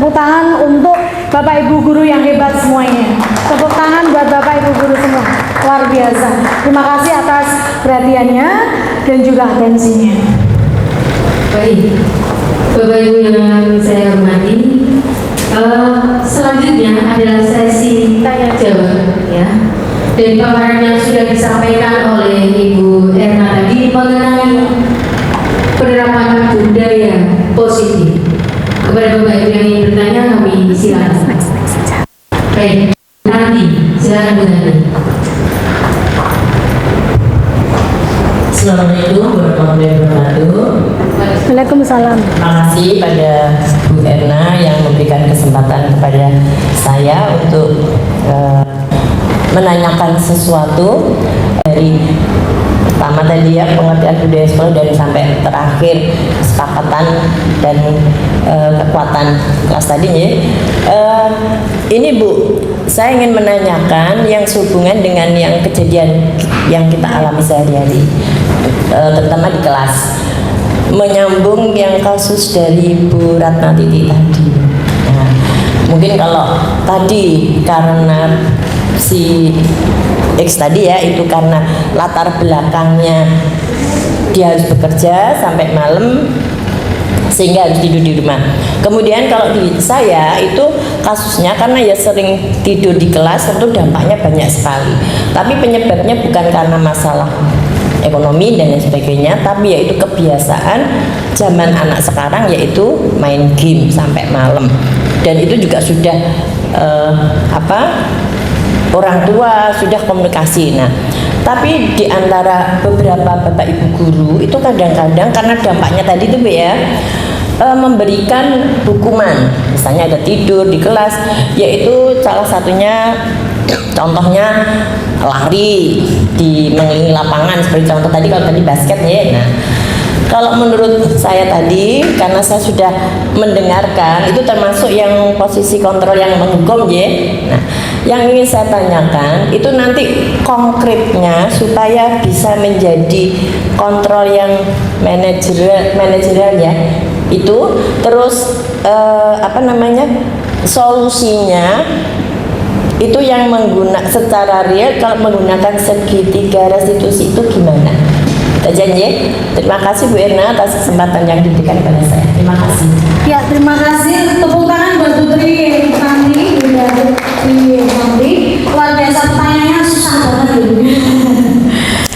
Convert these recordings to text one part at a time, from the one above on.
Tepuk tangan untuk Bapak Ibu guru yang hebat semuanya. Tepuk tangan buat Bapak Ibu guru semua. Luar biasa. Terima kasih atas perhatiannya dan juga atensinya. Baik, Bapak Ibu yang saya hormati, selanjutnya adalah sesi tanya jawab ya. Dan paparan yang sudah disampaikan oleh Ibu Erna tadi mengenai penerapan budaya positif. Kepada Bapak Ibu yang ingin bertanya, kami silakan. Baik, nanti silakan Bu Nadi. Assalamualaikum warahmatullahi wabarakatuh. Waalaikumsalam. Terima kasih pada Bu Erna yang memberikan kesempatan kepada saya untuk menanyakan sesuatu dari pertama tadi ya pengertian budaya sekolah dan sampai terakhir kesepakatan dan kekuatan kelas tadi ya. Ini Bu, saya ingin menanyakan yang sehubungan dengan yang kejadian yang kita alami sehari-hari, terutama di kelas, menyambung yang kasus dari Bu Ratna Titi tadi. Nah, mungkin kalau tadi karena si X tadi ya, itu karena latar belakangnya dia harus bekerja sampai malam sehingga harus tidur di rumah. Kemudian kalau di saya itu kasusnya karena ya sering tidur di kelas, tentu dampaknya banyak sekali. Tapi penyebabnya bukan karena masalah ekonomi dan lain sebagainya, tapi yaitu kebiasaan zaman anak sekarang, yaitu main game sampai malam. Dan itu juga sudah orang tua sudah komunikasi. Nah, tapi di antara beberapa bapak ibu guru itu kadang-kadang karena dampaknya tadi itu ya, memberikan hukuman, misalnya ada tidur di kelas, yaitu salah satunya contohnya lari di mengelilingi lapangan seperti contoh tadi, kalau tadi basket ya. Nah, kalau menurut saya tadi, karena saya sudah mendengarkan, itu termasuk yang posisi kontrol yang menghukum ya. Nah, yang ingin saya tanyakan itu nanti konkretnya supaya bisa menjadi kontrol yang manajerial ya. Itu terus solusinya itu yang secara real kalau menggunakan segitiga restitusi itu gimana? Janji. Terima kasih Bu Erna atas kesempatan yang diberikan kepada saya. Terima kasih. Ya, terima kasih. Tepuk tangan buat Putri Nanti, luar biasa, pertanyaannya susah banget gitu.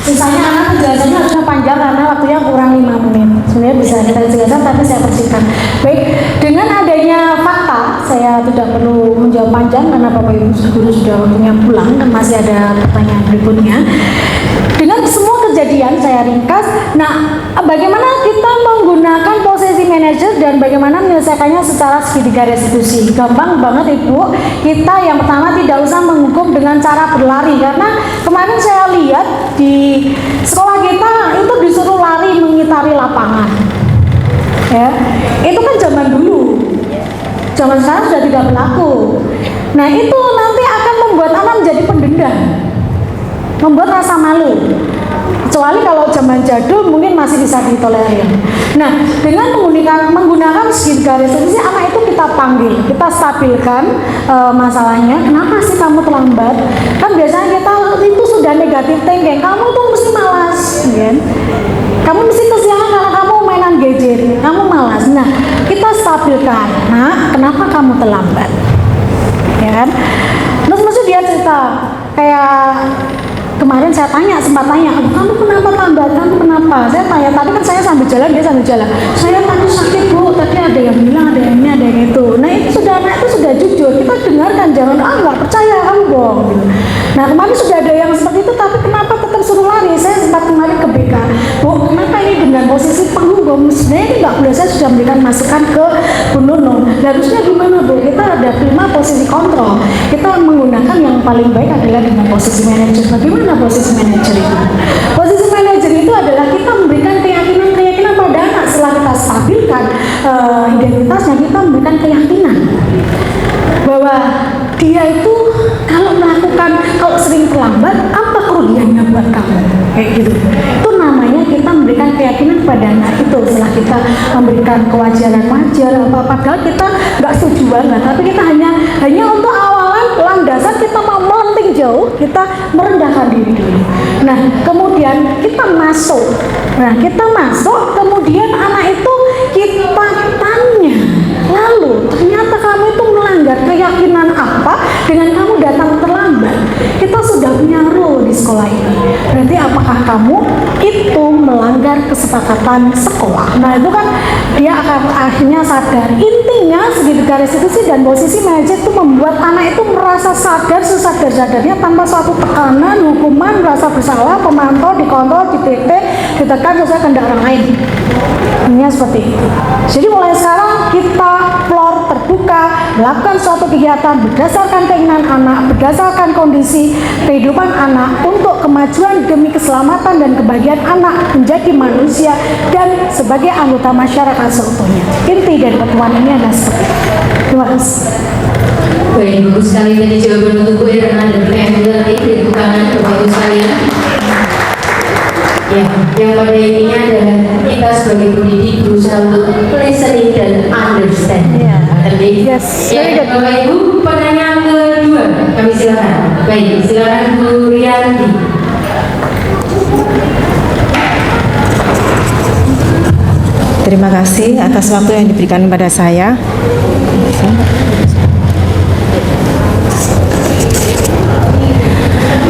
Susahnya karena penjelasannya sudah panjang karena waktunya kurang 5 menit. Sebenarnya bisa kita jelaskan tapi saya persingkat. Baik, dengan adanya fakta, saya tidak perlu menjawab panjang karena Bapak Ibu guru sudah waktunya pulang dan masih ada pertanyaan berikutnya. Dengan semua kejadian saya ringkas. Nah, bagaimana kita menggunakan posisi manajer dan bagaimana menyelesaikannya secara segitiga restitusi? Gampang banget Ibu. Kita yang pertama tidak usah menghukum dengan cara berlari, karena kemarin saya lihat di sekolah kita itu disuruh lari mengitari lapangan. Ya, itu kan zaman dulu. Zaman sekarang sudah tidak berlaku. Nah, itu nanti akan membuat anak menjadi pendendam, membuat rasa malu. Kecuali kalau zaman jadul mungkin masih bisa ditolerir. Nah, dengan menggunakan segitiga restitusi, anak itu kita panggil, kita stabilkan masalahnya. Kenapa sih kamu terlambat? Kan biasanya kita itu sudah negatif thinking, kamu tuh mesti malas, kan? Kamu mesti kesiangan karena kamu mainan gadget, kamu malas. Nah, kita stabilkan. Nah, kenapa kamu terlambat? Ya kan? Terus mesti dia cerita kayak kemarin saya sempat tanya, kamu kenapa lambat? Kamu kenapa? Saya tanya, tadi kan saya sambil jalan, dia sambil jalan. Saya tadi sakit Bu, tadi ada yang bilang, ada yang ini, ada yang itu. Nah, anak itu sudah jujur, kita dengarkan, jangan nggak percaya kamu bohong. Gitu. Nah, kemarin sudah ada yang seperti itu, tapi kenapa tetap suruh lari? Saya sempat kemarin ke BK, Bu, kenapa ini dengan posisi penghukum? Sebenarnya ini nggak boleh, saya sudah memberikan masukan ke Bu Nurno. Harusnya gimana Bu? Kita ada 5 posisi kontrol. Kita menggunakan yang paling baik adalah dengan posisi manajer. Bagaimana posisi manajer itu? Posisi manajer itu adalah kita memberikan keyakinan pada anak. Setelah kita stabilkan identitasnya, kita memberikan keyakinan bahwa dia itu kalau sering terlambat, apa kerugiannya buat kamu? Kayak gitu. Itu namanya kita memberikan keyakinan pada anak itu. mengaruh setelah kita memberikan kewajaran wajar apa, padahal kita nggak setuju banget, tapi kita hanya untuk awalan landasan kita mau melenting jauh, kita merendahkan diri dulu. Nah kemudian kita masuk, kemudian anak itu kita tanya, lalu ternyata kamu itu melanggar keyakinan apa dengan kamu datang terlambat. Kita sudah punya rule di sekolah ini, berarti apakah kamu itu melanggar kesepakatan sekolah? Nah itu kan dia akan akhirnya sadar. Intinya segitiga restitusi dan posisi manajer itu membuat anak itu merasa sadar sesadar-sadarnya tanpa suatu tekanan, hukuman, merasa bersalah, pemantau, dikontrol, ditekan, sesuai kehendak orang lain. Ini seperti itu. Jadi mulai sekarang kita floor terbuka, melakukan suatu kegiatan berdasarkan keinginan anak, berdasarkan kondisi kehidupan anak untuk kemajuan demi keselamatan dan kebahagiaan anak menjadi manusia dan sebagai anggota masyarakat seutuhnya. Inti dari pertemuan ini adalah seperti itu. Terima kasih. Baik, bagus sekali tadi jawaban untuk Bu Irna dan PMD dari bukanan Bapak Ibu sekalian. Ya, yang pada intinya adalah kita sebagai pendidik berusaha untuk listening dan understand. Yes. Ya, Bapak Ibu, pertanyaan kedua kami silakan. Baik, silakan Bu Rianti. Terima kasih atas waktu yang diberikan kepada saya.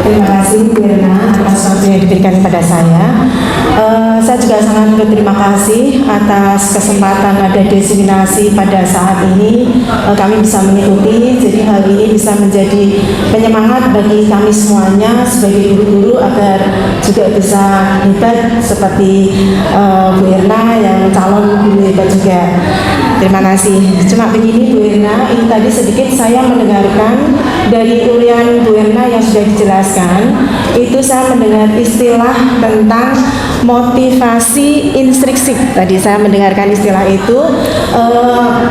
Terima kasih Bu Irna atas waktu yang diberikan kepada saya. Saya juga sangat berterima kasih atas kesempatan ada diseminasi pada saat ini kami bisa mengikuti. Jadi hal ini bisa menjadi penyemangat bagi kami semuanya sebagai guru-guru agar juga bisa hebat seperti Bu Irna yang calon guru hebat juga. Terima kasih. Cuma begini Bu Irna, ini tadi sedikit saya mendengarkan dari urian Bu Irna yang sudah dijelaskan. Itu saya mendengar istilah tentang motivasi intrinsik. Tadi saya mendengarkan istilah itu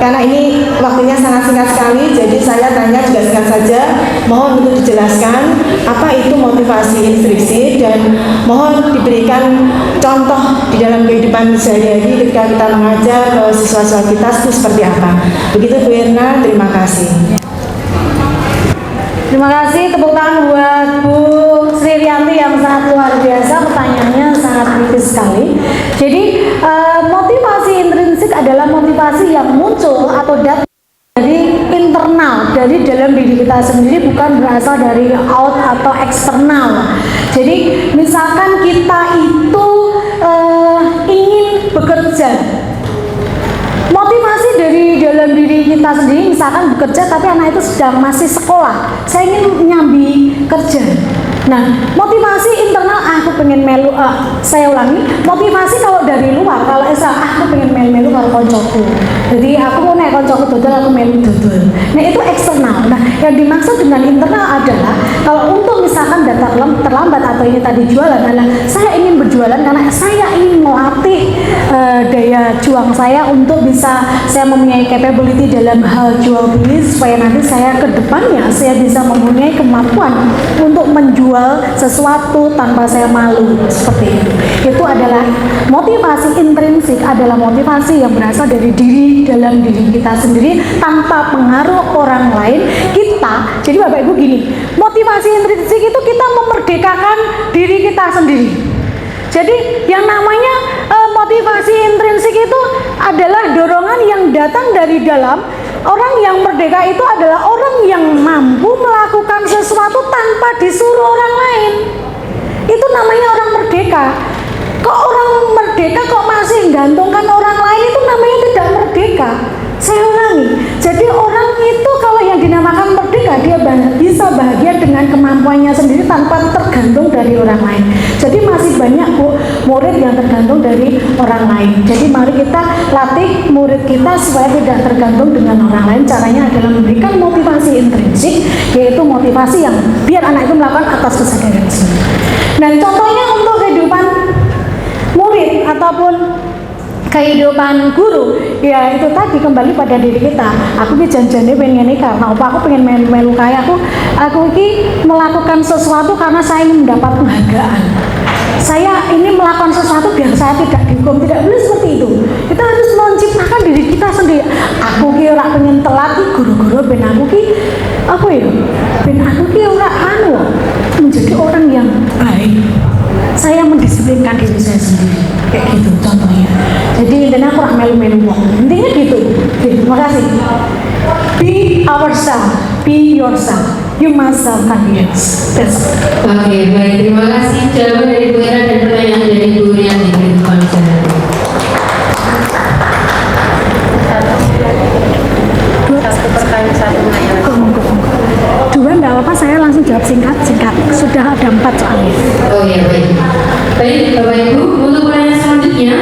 karena ini waktunya sangat singkat sekali, jadi saya tanya juga singkat saja. Mohon untuk dijelaskan apa itu motivasi intrinsik dan mohon diberikan contoh di dalam kehidupan sehari-hari ketika kita mengajar ke siswa-siswa kita itu seperti apa. Begitu Bu Irna, terima kasih. Terima kasih, tepuk tangan buat Bu Sri Rianti yang sangat luar biasa, pertanyaannya sangat kritis sekali. Jadi motivasi intrinsik adalah motivasi yang muncul atau datang dari internal, dari dalam diri kita sendiri, bukan berasal dari out atau eksternal. Jadi misalkan kita itu ingin bekerja, motivasi dari dalam diri kita sendiri, misalkan bekerja tapi anak itu sedang masih sekolah, saya ingin nyambi kerja. Nah, motivasi internal aku pengen melu, saya ulangi, motivasi kalau dari luar, kalau aku pengen melu kalau koncoku. Jadi aku mau naik koncoku dodol, aku melu dodol. Nah itu eksternal. Nah yang dimaksud dengan internal adalah kalau untuk misalkan datang terlambat atau ini tadi jualan, adalah saya ingin berjualan karena saya ingin melatih daya juang saya untuk bisa saya mempunyai capability dalam hal jual beli supaya nanti saya ke depannya saya bisa mempunyai kemampuan untuk menjual sesuatu tanpa saya malu, seperti itu. Itu adalah motivasi intrinsik, adalah motivasi yang berasal dari dalam diri kita sendiri tanpa pengaruh orang lain. Jadi Bapak Ibu gini, motivasi intrinsik itu kita memerdekakan diri kita sendiri. Jadi yang namanya motivasi intrinsik itu adalah dorongan yang datang dari dalam. Orang yang merdeka itu adalah orang yang mampu melakukan sesuatu tanpa disuruh orang lain. Itu namanya orang merdeka. Kok orang merdeka kok masih menggantungkan orang lain, itu namanya tidak merdeka. Saya ulangi, jadi orang itu kalau yang dinamakan merdeka, dia bisa bahagia dengan kemampuannya sendiri tanpa tergantung dari orang lain. Jadi masih banyak murid yang tergantung dari orang lain. Jadi mari kita latih murid kita supaya tidak tergantung dengan orang lain. Caranya adalah memberikan motivasi intrinsik, yaitu motivasi yang biar anak itu melakukan atas kesadaran sendiri. Nah contohnya untuk kehidupan murid ataupun kehidupan guru ya itu tadi kembali pada diri kita. Aku ki janjane pengen ini karena apa, aku pengen melu kayak aku ki melakukan sesuatu karena saya ingin mendapat penghargaan. Saya ini melakukan sesuatu biar saya tidak dihukum, tidak boleh seperti itu. Kita harus menciptakan diri kita sendiri. Aku ki ora pengen telat ki guru-guru ben aku ki apa ya? Ben aku ki ora menjadi orang yang baik. Saya mendisiplinkan diri saya sendiri kayak gitu contohnya. Jadi intinya aku rak melu-melu wong, intinya gitu. Oke, terima kasih. Be ourselves, be yourself, you must self confidence. Oke, baik, terima kasih jawaban dari Bu Era dan pertanyaan dari Bu Rian di konser. Satu pertanyaan, satu pertanyaan. Dua enggak apa-apa, saya langsung jawab singkat. Sudah ada 4 soalnya. Oh iya, baik. Baik, Bapak Ibu, untuk pertanyaan selanjutnya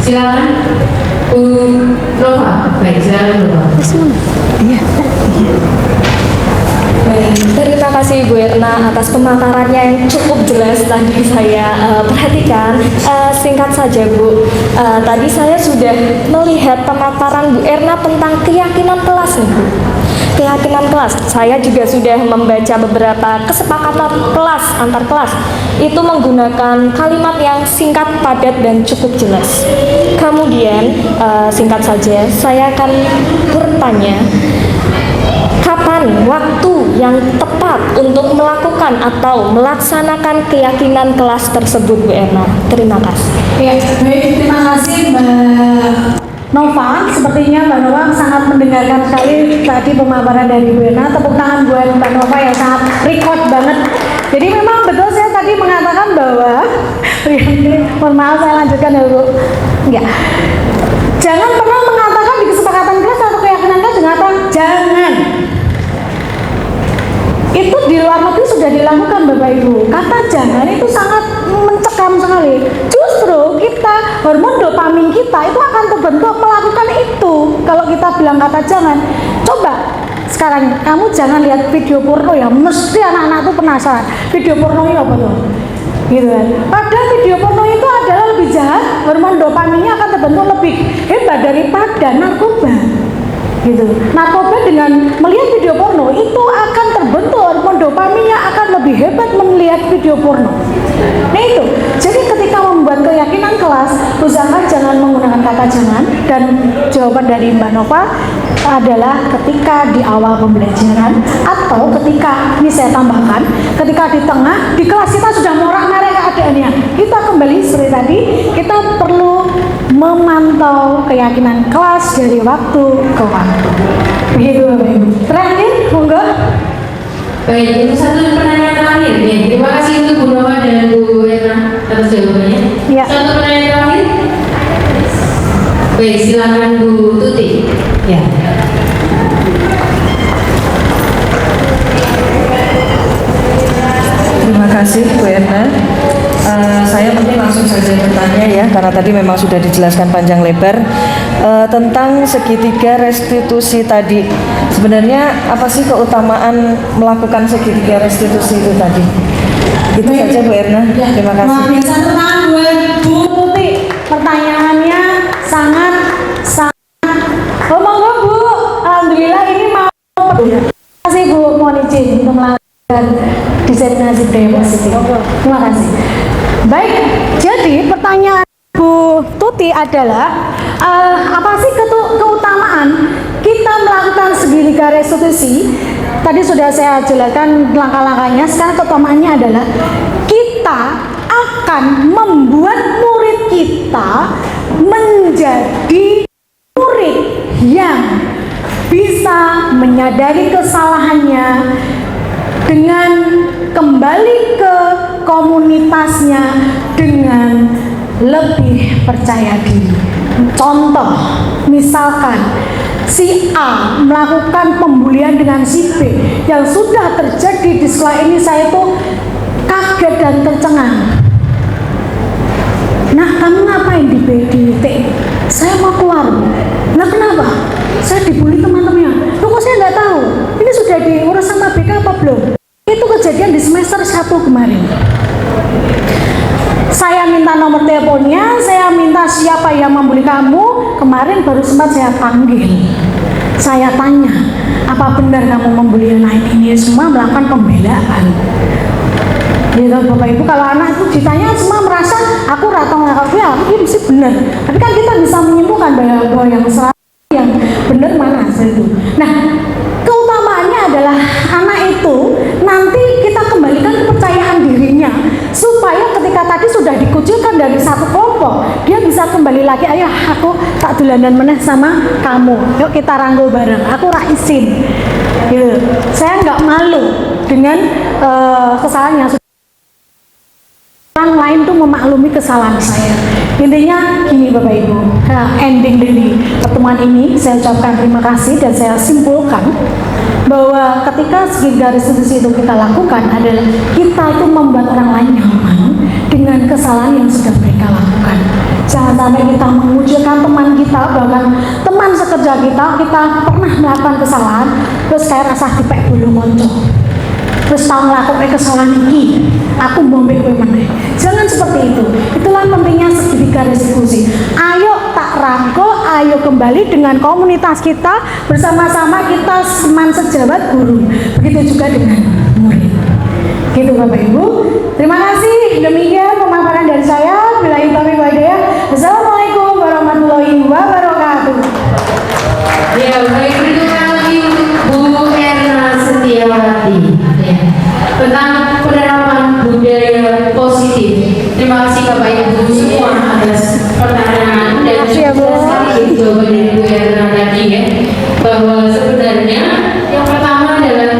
silakan Bu Nova. Baik, silakan Nova. Iya. Baik, terima kasih Bu Erna atas pemaparannya yang cukup jelas tadi saya perhatikan. Singkat saja Bu, tadi saya sudah melihat pemaparan Bu Erna tentang keyakinan kelas nih Bu. Keyakinan kelas, saya juga sudah membaca beberapa kesepakatan kelas antar kelas. Itu menggunakan kalimat yang singkat, padat, dan cukup jelas. Kemudian singkat saja, saya akan bertanya, kapan waktu yang tepat untuk melakukan atau melaksanakan keyakinan kelas tersebut Bu Erna? Terima kasih. Ya, baik, terima kasih Mbak Nova. Sepertinya Mbak Nova sangat mendengarkan sekali tadi pemaparan dari Bu Erna. Tepuk tangan buat Mbak Nova yang sangat record banget. Jadi memang betul saya tadi mengatakan bahwa mohon maaf saya lanjutkan ya Bu. Enggak. Jangan pernah mengatakan di kesepakatan kelas atau keyakinan kelas dengan kata jangan. Itu di luar negeri sudah dilakukan Bapak Ibu. Kata jangan itu sangat mencekam sekali. Justru kita, hormon dopamin kita itu akan terbentuk melakukan itu. Kalau kita bilang kata jangan, coba sekarang kamu jangan lihat video porno ya. Mesti anak-anak itu penasaran. Video porno ini apa tuh? Gitu kan. Padahal video porno itu adalah lebih jahat. Hormon dopaminnya akan terbentuk lebih hebat daripada narkoba. Gitu. Narkoba dengan melihat video porno itu akan terbentuk hormon dopaminnya akan lebih hebat melihat video porno. Nah itu. Jadi ketika membuat keyakinan kelas, usahakan jangan menggunakan kata jangan. Dan jawaban dari Mbak Nova adalah ketika di awal pembelajaran atau ketika ini saya tambahkan, ketika di tengah di kelas kita sudah morak-marik keadaannya. Kita kembali seperti tadi, kita perlu memantau keyakinan kelas dari waktu ke waktu. Begitu Bapak Ibu. Terakhir, monggo. Baik, itu satu pertanyaan terakhir. Ya, terima kasih untuk Bu Nova dan Bu Erna atas jawabannya. Ya. Satu pertanyaan terakhir. Baik, silakan Bu Tuti. Ya. Terima kasih Bu Erna. Saya mungkin langsung saja bertanya ya, karena tadi memang sudah dijelaskan panjang lebar tentang segitiga restitusi tadi. Sebenarnya apa sih keutamaan melakukan segitiga restitusi itu tadi? Itu saja Bu Erna. Terima kasih. Luar biasa, tangan buat Bu Tuti. Pertanyaannya sangat oh monggo Bu. Alhamdulillah ini mau. Terima kasih Bu, mohon izin untuk melakukan diseminasi budaya positif. Terima kasih. Baik, jadi pertanyaan Bu Tuti adalah apa sih keutamaan kita melakukan segitiga restitusi? Tadi sudah saya jelaskan langkah-langkahnya. Sekarang keutamaannya adalah kita akan membuat murid kita menjadi murid yang bisa menyadari kesalahannya dengan kembali ke komunitasnya dengan lebih percaya diri. Contoh, misalkan si A melakukan pembulian dengan si B, yang sudah terjadi di sekolah ini saya itu kaget dan tercengang. Nah, kamu ngapain di BDT? Saya mau keluar. Nah, kenapa? Saya dibully teman-temannya. Loh, kok saya nggak tahu? Ini sudah diurus sama BK apa belum? Itu kejadian di semester 1 kemarin. Saya minta minta nomor teleponnya, saya minta siapa yang membuli kamu. Kemarin baru sempat saya panggil, saya tanya, apa benar kamu membuli anak ini? Semua melakukan pembelaan. Gitu Bapak Ibu, kalau anak itu ditanya semua merasa aku ratong ngakak ya, ini mesti benar. Tapi kan kita bisa menyimpulkan bahwa yang salah, yang benar mana itu. Nah, keutamaannya adalah anak itu nanti kita kembalikan kepercayaan dirinya, supaya ketika tadi sudah dikucilkan dari satu kelompok, dia bisa kembali lagi, ayo aku tak dolanan meneh sama kamu, yuk kita rangkul bareng, aku raisin. Gitu. Saya nggak malu dengan kesalahan yang orang lain tuh memaklumi kesalahan saya. Intinya gini Bapak Ibu, ending dari pertemuan ini saya ucapkan terima kasih dan saya simpulkan bahwa ketika segala restitusi itu kita lakukan adalah kita itu membuat orang lain nyaman dengan kesalahan yang sudah mereka lakukan. Jangan sampai kita mengucilkan teman kita, bahkan teman sekerja kita pernah melakukan kesalahan terus kayak rasa dipek bulu monco, terus tahu ngelakuin kesalahan ini, aku bombek meneh. Jangan seperti itu. Itulah pentingnya segitiga restitusi. Ayo tak rangkul, ayo kembali dengan komunitas kita, bersama-sama kita teman sejawat guru. Begitu juga dengan murid. Gitu Bapak Ibu. Terima kasih. Demikian pemaparan dari saya. Billahi taufiq wal hidayah. Wassalamualaikum warahmatullahi wabarakatuh. Ya, baik, berikutnya lagi Bu Erna Setiawati. Ya. Tentang penerapan budaya positif. Terima kasih Bapak Ibu semua atas pertanyaan dan jelas sekali jawaban dari Bu Erna tadi ya, bahwa sebenarnya yang pertama adalah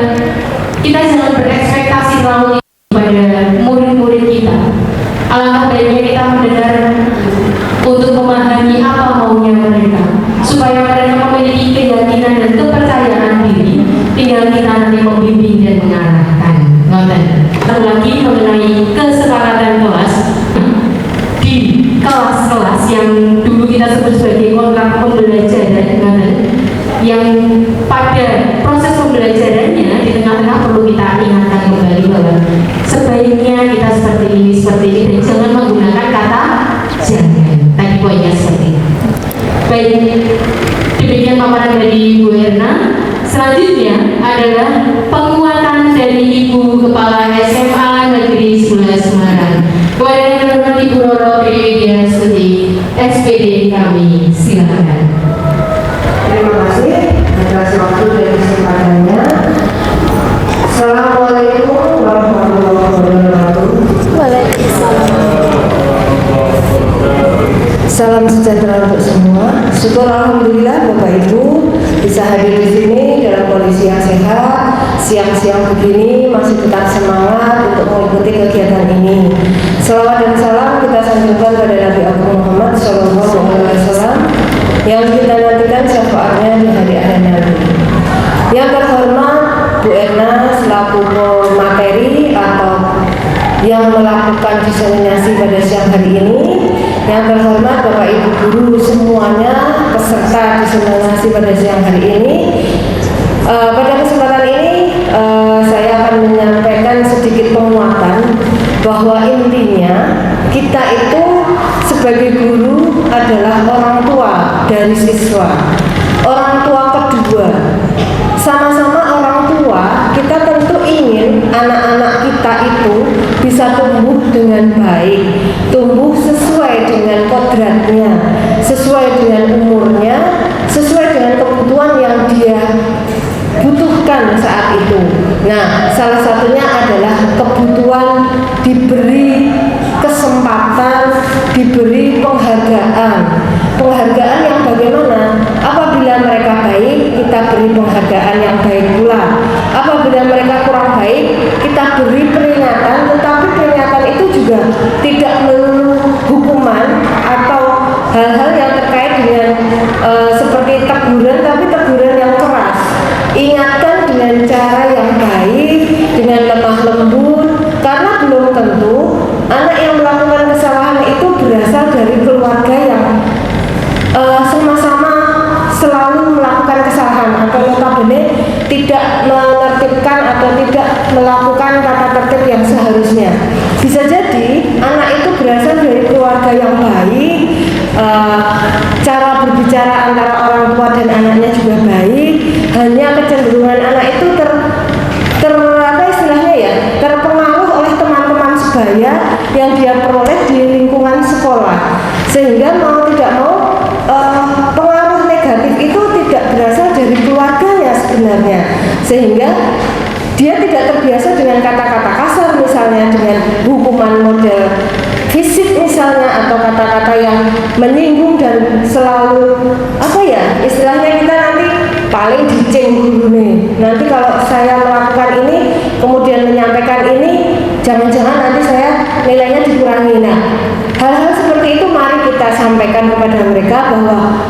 kita jangan berekspektasi terlalu tinggi pada murid-murid kita. Alangkah baiknya kita mendengar untuk memahami apa maunya mereka, supaya mereka memiliki keyakinan dan kepercayaan diri. Tinggal kita nanti membimbing dan mengarahkan. Lagi mengenai kesepakatan kelas di kelas-kelas yang dulu kita sebut sebagai kontrak pembelajaran, yang pada proses pembelajarannya di tengah-tengah perlu kita ingatkan kembali bahwa sebaiknya kita seperti ini dan jangan menggunakan kata jangan. Tadi poinnya seperti itu. Baik, demikian paparan dari Bu Erna. Selanjutnya adalah penguatan dari Ibu Kepala SMA Negeri 11 Semarang. Kepada Ibu Roro Triwidia Stuti, SPD kami, silakan. Terima kasih atas waktu dan kesempatannya. Assalamualaikum warahmatullahi wabarakatuh. Salam sejahtera untuk semua. Syukur alhamdulillah Bapak Ibu bisa hadir di sini dalam kondisi yang sehat. Siang-siang begini masih tetap semangat untuk mengikuti kegiatan ini. Selawat dan salam kita sanjungkan pada Nabi Agung Muhammad SAW yang kita nantikan syafaatnya di hari akhir nanti. Yang terhormat Bu Erna selaku pemateri atau yang melakukan diseminasi pada siang hari ini. Yang terhormat Bapak Ibu guru semuanya peserta diseminasi pada siang hari ini. Pada kesempatan ini saya akan menyampaikan sedikit penguatan bahwa intinya kita itu sebagai guru adalah orang tua dari siswa, orang tua kedua. Sama-sama orang tua, kita tentu ingin anak-anak kita itu bisa tumbuh dengan baik, tumbuh sesuai dengan kodratnya, sesuai dengan umurnya, sesuai dengan kebutuhan yang dia butuhkan saat itu. Nah, salah satunya adalah kebutuhan diberi kesempatan, diberi penghargaan. Penghargaan yang bagaimana? Apabila mereka baik, kita beri penghargaan yang baik pula. Apabila mereka kurang baik, kita beri peringatan, tetapi peringatan itu juga tidak melulu hukuman atau hal-hal yang terkait dengan seperti teguran, tapi teguran yang keras. Ingatkan dengan cara yang baik, dengan lemah lembut, karena belum tentu anak yang melakukan kesalahan itu berasal dari keluarga yang sama-sama selalu melakukan kesalahan atau notabene tidak menertibkan menertibkan atau tidak melakukan tata tertib yang seharusnya. Bisa jadi anak itu berasal dari keluarga yang baik, cara berbicara antara orang tua dan anaknya juga baik, hanya kecenderungan anak itu apa istilahnya ya, terpengaruh oleh teman-teman sebaya yang dia peroleh di lingkungan sekolah, sehingga mau tidak mau pengaruh negatif itu tidak berasal dari keluarganya sebenarnya, sehingga dia tidak terbiasa dengan kata-kata kasar, misalnya dengan hukuman model fisik misalnya, atau kata-kata yang menyinggung dan selalu apa ya istilahnya, kita nanti paling diceng guru nih, nanti kalau saya melakukan ini kemudian menyampaikan ini jangan-jangan nanti saya nilainya dikurangi. Nah, hal-hal seperti itu mari kita sampaikan kepada mereka, bahwa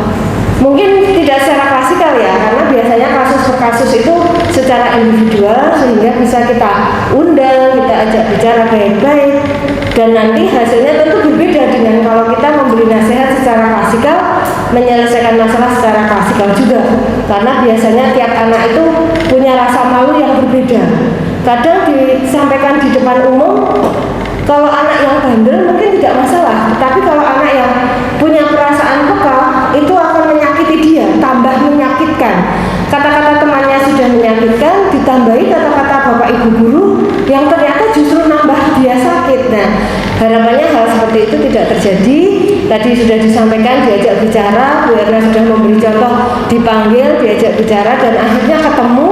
mungkin tidak secara klasikal ya, karena biasanya kasus per kasus itu secara individual, sehingga bisa kita undang, kita ajak bicara baik-baik, dan nanti hasilnya tentu berbeda dengan kalau kita memberi nasihat secara klasikal, menyelesaikan masalah secara klasikal juga, karena biasanya tiap anak itu punya rasa malu yang berbeda. Kadang disampaikan di depan umum, kalau anak yang bandel mungkin tidak masalah, tapi kalau anak yang punya perasaan peka itu akan menyakiti dia, tambah menyakitkan. Kata-kata temannya sudah menyakitkan, ditambahi kata-kata bapak ibu guru yang ternyata justru nambah dia sakit. Nah, harapannya hal seperti itu tidak terjadi. Tadi sudah disampaikan, diajak bicara, Bu Erna sudah memberi contoh, dipanggil, diajak bicara, dan akhirnya ketemu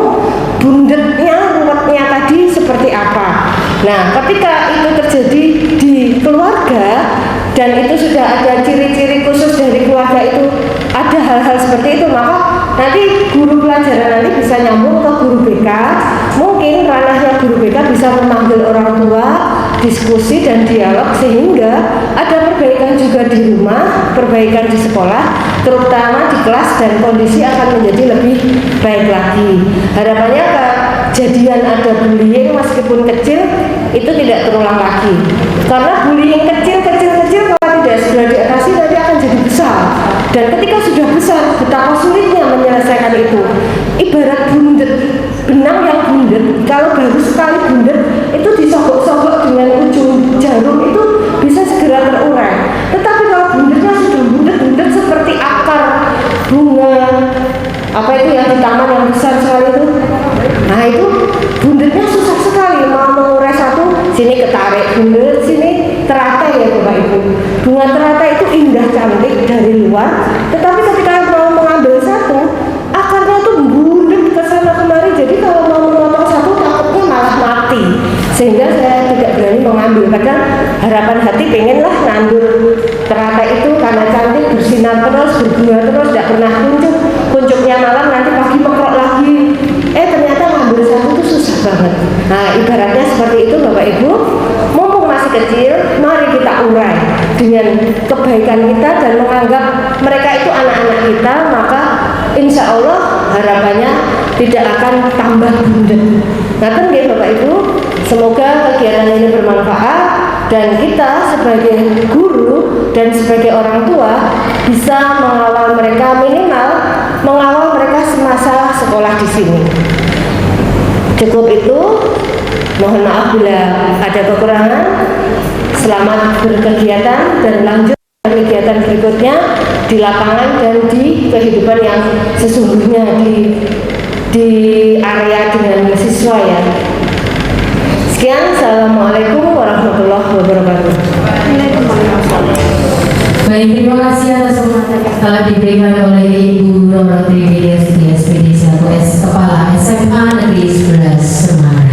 bundetnya, ruwetnya tadi seperti apa. Nah, ketika itu terjadi di keluarga dan itu sudah ada ciri-ciri khusus dari keluarga itu, ada hal-hal seperti itu, maka nanti guru pelajaran nanti bisa nyambung ke guru BK. Mungkin ranahnya guru BK bisa memanggil orang tua, diskusi dan dialog, sehingga ada perbaikan juga di rumah, perbaikan di sekolah, terutama di kelas, dan kondisi akan menjadi lebih baik lagi. Harapannya kejadian ada bullying meskipun kecil itu tidak terulang lagi, karena bullying kecil kalau tidak segera diatasi nanti akan jadi besar, dan ketika sudah besar betapa sulitnya menyelesaikan itu. Ibarat bundet, benang yang bundet, kalau baru sekali bundet itu disogok-sogok dengan ujung jarum itu bisa segera terurai, tetapi kalau bundetnya sudah bundet seperti akar bunga apa itu yang di taman yang besar sekali itu, nah itu bundetnya susah sekali, mau mengurai satu, sini ketarik bundet, sini teratai ya Bapak Ibu. Bunga teratai itu indah cantik dari luar, tetapi ketika mau mengambil satu, akarnya tuh bundet ke sana kemari, jadi kalau mau memotong satu takutnya malah mati, sehingga saya tidak berani mengambil. Kadang harapan hati pengenlah ngambil teratai itu karena cantik, bersinar terus, berbunga terus, tidak pernah kuncuknya malam, nanti pagi mekrok lagi, ternyata ngambil satu itu susah banget. Nah, ibaratnya seperti itu Bapak Ibu. Mumpung masih kecil, mari kita urai dengan kebaikan kita dan menganggap mereka itu anak-anak kita, maka insya Allah harapannya tidak akan tambah bundet. Nah, Bapak Ibu, semoga kegiatan ini bermanfaat dan kita sebagai guru dan sebagai orang tua bisa mengawal mereka, minimal mengawal mereka semasa sekolah di sini. Cukup itu. Mohon maaf bila ada kekurangan. Selamat berkegiatan dan lanjut kegiatan berikutnya di lapangan dan di kehidupan yang sesungguhnya di area dengan siswa ya. Sekian, assalamualaikum warahmatullahi wabarakatuh. Baik, terima kasih atas kesempatan yang telah diberikan oleh Ibu Nora Trimedia SPD 1S Kepala SMA Negeri 11 Semarang.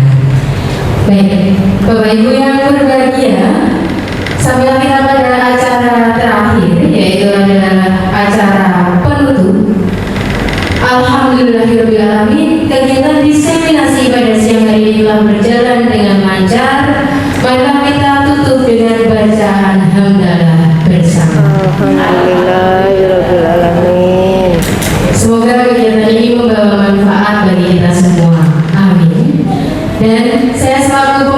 Baik, Bapak Ibu yang berbahagia, sambil kita pada acara terakhir, yaitu adalah acara penutup. Alhamdulillahirrahmanirrahim, kegiatan diseminasi pada siang hari ini telah berjalan dengan lancar. Maka kita tutup dengan bacaan hamdalah bersama. Alhamdulillahirrahmanirrahim. Semoga kegiatan ini membawa manfaat bagi kita semua. Amin. Dan saya selaku